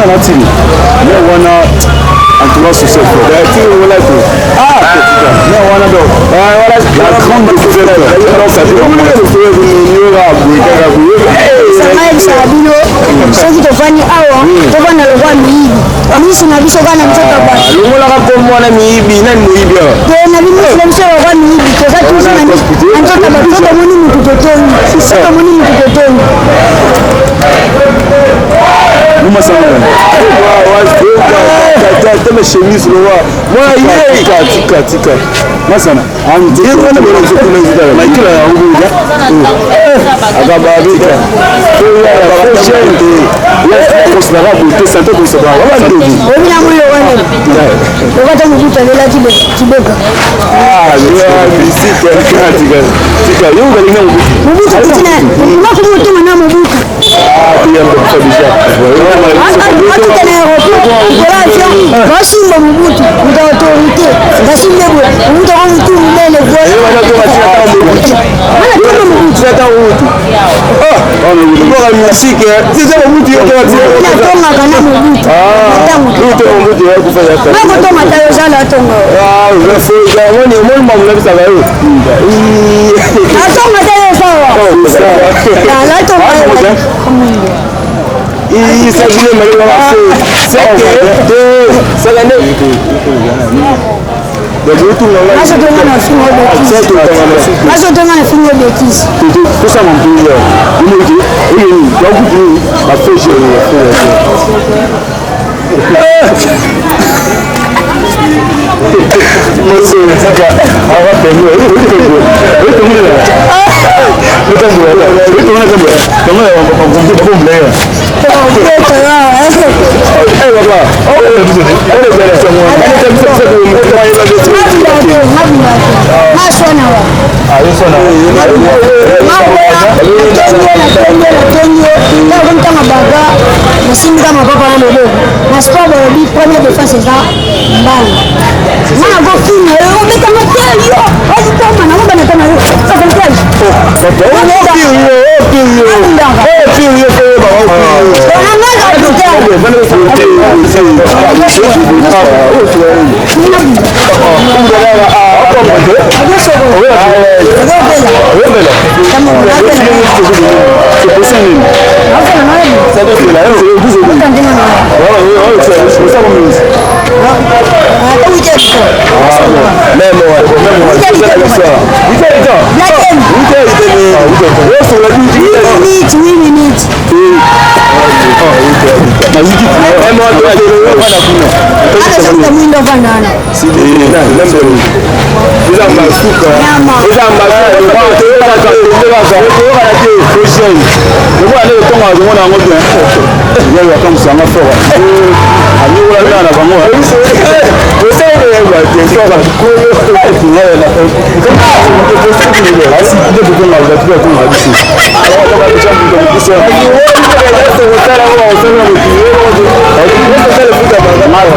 mwana tini me wana entourage social fort tini wala ko me wana do voilà la grande découverte donc ça dit on va soki tofani awa tofanda lokwa miyibi miso na biso kana msaka bwana longolaka ko mwana miyibi nani moyibi awa na bimiso na biso lokwa miyibi toza tuzi na nzoka bato moni mutu totongi soka moni mutu totongi Muma sana teme chemise lowa mwana ye tika masana amti yena bolo zokuna zidala maikila ya nguja akababika ya bajende yes considérable beauté santé pour savoir wala ndobi obina muyo wane okata mukuta lela kibeka ya bisika tika yo ngalinga mubuka tina makumutu na mubuka pia ndo kabisa Basimba Mobutu, dans l'autorité. Basimba Mobutu, on tourne les voies. musique c'est ça Mobutu yo kwa tia tonga kana Mobutu Mobutu yo kufanya kazi na tonga tayo sala tonga unafanya wani mwana mwana bisa bayo atonga tayo sawa la tonga il s'agit de Marie c'est que c'est la neige Mas